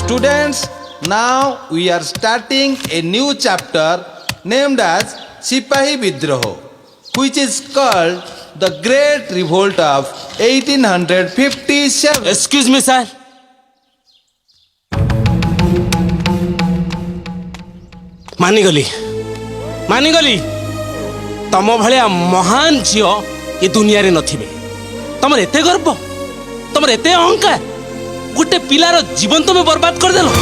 students, now we are starting a new chapter named as Sipahi Vidroho, which is called the Great Revolt of 1857. Excuse me, sir. मानिगली तम भाया महान झील ये दुनिया रे नथिबे तमर एते गर्व तमर एते अहंकार गोटे पिलार जीवन तुम बर्बाद कर देलो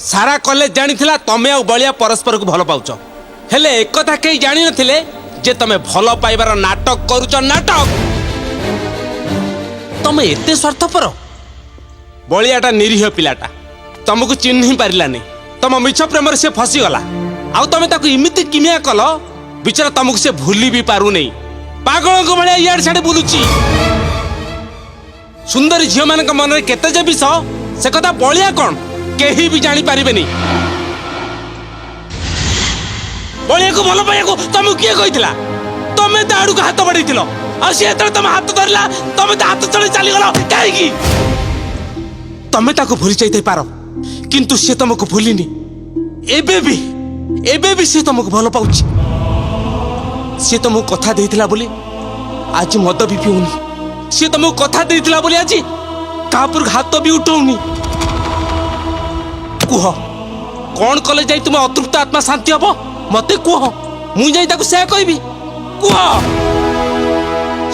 सारा कॉलेज जानी थिला तमे आ बलिया परस्पर को भल पाउछ हेले एक कथा कई जानी नथिले जे तमे भल पाइबार नाटक करूछ नाटक तमे एते स्वार्थपर बलियाटा निरीह पिलाटा तुमको चिन्ह पारिला नहीं तम मिछ प्रेम से फसीगला आउ तमें ताकू इमिति किमिया कल बिचारा तुमको से भूली भी पारु नहीं पागल को भाया इाड़ छाड़े बुलुची सुंदर झील मान मन में केते जे विष से कथा बलिया कौन केही भी जानी पारिबे नहीं बलिया को भल पाइया तुमको किए कहितला तमे ता आडू हाथ बढ़ेइथिलो आ से एतरे तमे हाथ धरला तमे ता हाथ चली चली गलो काहे की तमे ताको भूली जाइते पारो किंतु से तुमको भूलिनी एबे भी से तुमको भल पाउछि से तुमको कथा देइथिला बोली आज मद भी पिउनी से तुमको कथा देइथिला बोली आज कापुर हाथ भी उठौनी कुह कौन कले जाई तुम अतृप्त आत्मा शांति हबो मते कुह मु जाई ताको से कहबी कुह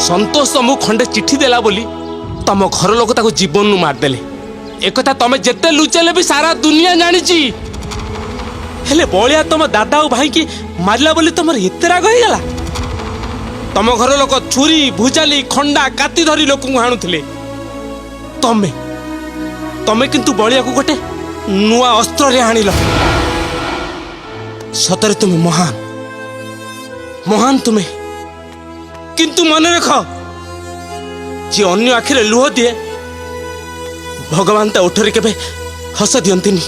संतोष तुमको खंडे चिट्ठी देला बोली तुम घर लोक ताको जीवन नु मार देले एकथा तमे जेते लुचेले भी सारा दुनिया जानिची हेले बलिया तुम दादा और भाई की मारला बोली तुम एते राग हो गला तुम घर लोक छुरी भुजाली खंडा काती धरी लोक हाणुथिले तमे तमे किंतु बलिया को गोटे नुआ अस्त्र रे हाणिल सतरे तुम महान महान तुमे किंतु मन रख जे अन्य आखिरे लुह दिए भगवान ता उठरे केबे हस दियंतिनी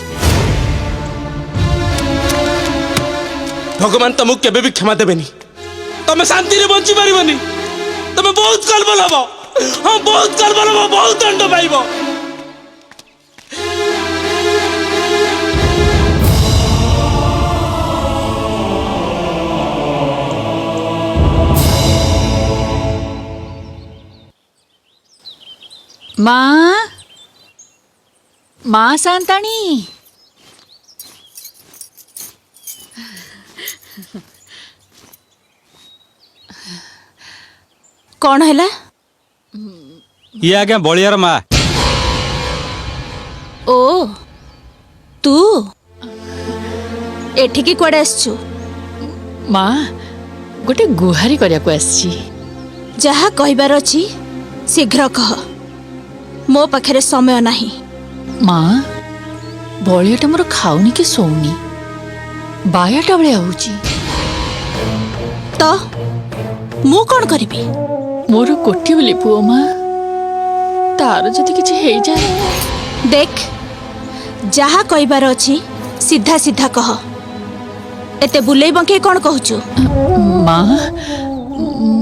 भगवान तुमको केबे भी क्षमा देबेनी तुम शांति रे बंची पारिबनी तुम बहुत कलबल हबो हां बहुत कलबल हबो बहुत दंड पाइबो माँ शांताणी कौन है ये आज्ञा बलियार माँ ओ तू एठिकी कुआडे आसछु माँ गोटे गुहारी करिया को आसी जहा कहबार अछि शीघ्र कह मो पाखरे समय नाही माँ बलियाटा मोर खाऊनी कि सोनी बायाटा बलिया होची तो मु कौन करिबी मोर कोठी बोली पुओ माँ तार जदि किछि हेइ जाए देख जहा कहबार अछि सीधा सीधा कह एते बुलेई बंके कौन कहूछु माँ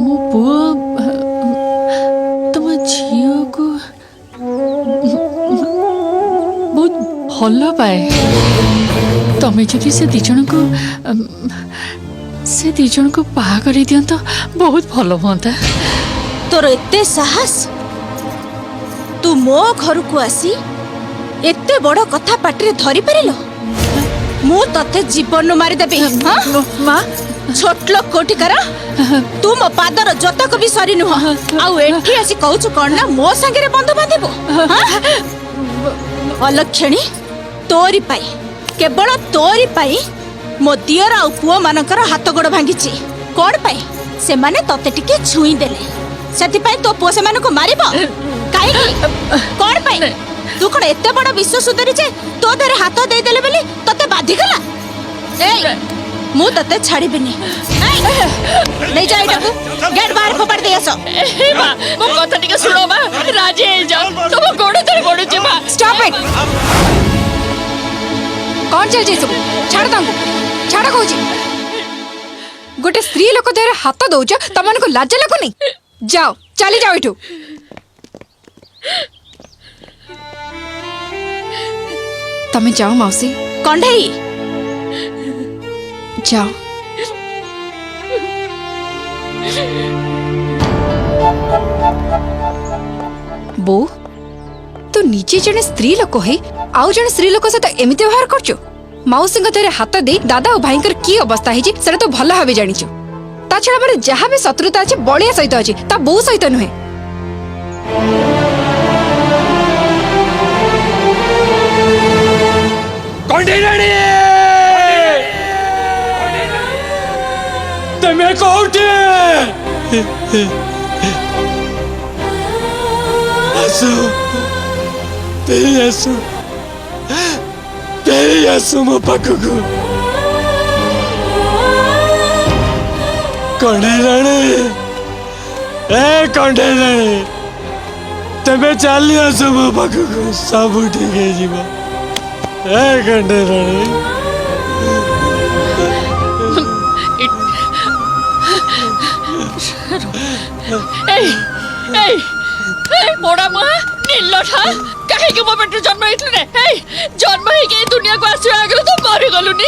मो पुओ तुम झियो को बहुत भल पाए तमें जदि से दिजन को बाहा करी दियंत बहुत भल होता तोर एते साहस तू मो घर को आसी एते बड़ कथा पाटरे धरी परिलो मु तते जीवन मारी देबी हां माँ छोट लोक कोठी कर तू मो पादर जतक भी सरी नुह आउ एठी आसी कहूछु कोन ना मो संगे रे बंधु बांधिबो अलक्षणी तोरी पाई केवल तोरी पाई मो दियर आ पुओ मानकर हाथ गोड़ भांगिची कोन पाई से माने तते टिके छुई देले सेति पाई तो पुओ से मानको मारिबो काई कोन पाई तू कोन एते बड़ विश्व सुंदरी जे तो धरे हाथ दे देले बेली तते बाधी गला ए मु तते छाड़ीबिनी नहीं जाई डबू गेट बाहर फोपड़ दे आसो माँ मो कथा टिके सुनो माँ राजी हे जाओ तुम गोड़ तले पडुचे माँ स्टॉप इट कौन चल जाई सब छाड़ दंगु छाड़ कहूची गोटे स्त्री लोक देहरे हाथ दौच तमन को लाज लगुनी जाओ चली जाओ एठू ତମେ ଯାଅ ମାଉସୀ, କଣ୍ଢେଇ ଯାଅ। ବୋଉ, ତୁ ନିଜେ ଜଣେ ସ୍ତ୍ରୀ ଲୋକ ହେଇ ଆଉ ଜଣେ ସ୍ତ୍ରୀ ଲୋକ ସହିତ ଏମିତି ବ୍ୟବହାର କରୁଛୁ? ମାଉସୀଙ୍କ ଦେହରେ ହାତ ଦେଇ ଦାଦା ଓ ଭାଇଙ୍କର କି ଅବସ୍ଥା ହେଇଛି ସେଟା ତୁ ଭଲ ଭାବେ ଜାଣିଛୁ। ତା ଛଡା ମୋର ଯାହା ବି ଶତ୍ରୁତା ଅଛି ବଳିଆ ସହିତ ଅଛି, ତା ବୋଉ ସହିତ ନୁହେଁ। ତମେ କୋଉଠି? ଆସ, ଫେରି ଆସ ମୋ ପାଖକୁ। କଣ୍ଢେଇରାଣୀ, ଏ କଣ୍ଢେଇରାଣୀ, ତମେ ଚାଲି ଆସ ମୋ ପାଖକୁ, ସବୁ ଠିକ ହେଇଯିବ। ଏ କଣ୍ଢେଇରାଣୀ, मोड़ा मुहा नीलठा कहीं मो पेट जन्म होते जन्म हो दुनिया को आस आगे तू मरीगलुनी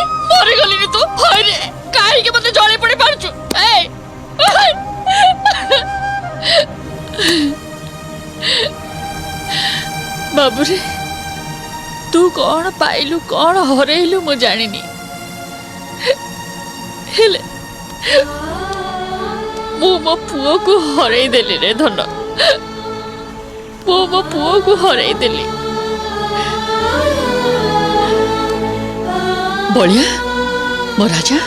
तू कहीं मत जड़े पड़ी पार्चु बाबूरे तू कौन पाइलु कौन हरइलु मु जानिनी हेले मु मो पुओ को हरई देली रे धन मो पुओ को हरई देली बलिया मो राजा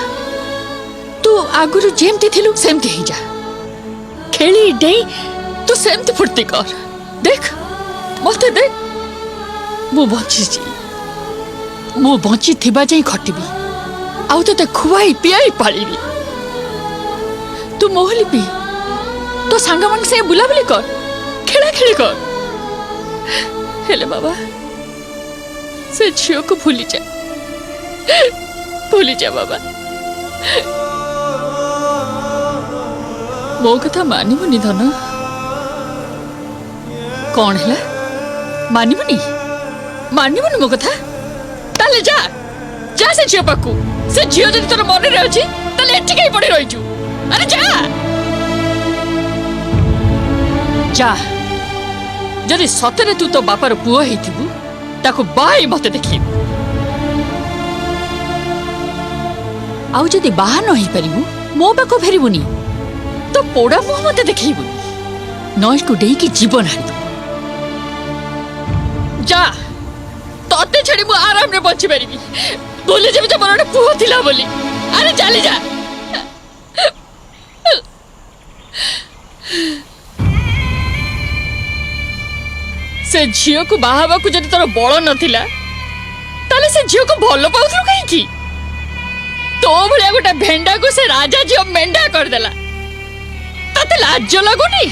तू आगुरु जेमती थिलु सेमती ही जा खेली डेई तू सेमती फुर्ती कर देख मते देख मु बंची थिबा जाई खटिबी आउ तो खुआई पियाई पालिबी तू मोहली पी तो सांग मन से बुलाबुली कर खेला खेली कर हेले बाबा से झियो को भूली जा बाबा मो कथा मानिबुनी धन कौन है मानिबुनी मो कथा ताले जा जा से झियो पाकू से झियो जदि तोर मन रे अछि ताले एठी कई पड़ी रहिजु अरे जा जदि सतरे तू तो बापार पुओ हेथिबु ताको बाई मते देखि आउ जदि बाहा न ही परिबु मो पाको फेरिबुनी तो पोड़ा मुह मते देखिबुनी नई को डेई की जीवन हारि जा तते छड़ी मु आराम रे बची परिबी बोले जेबे तो मोर पुओ थिला बोली अरे चली जा से झियो को बाहाबा को जदि तोर बळ नथिला ताले से झियो को भलो पाउथलु कहीं की तो भलिया गोटा भेंडा को से राजा झियो मेंढा कर देला तते लाज लगुनी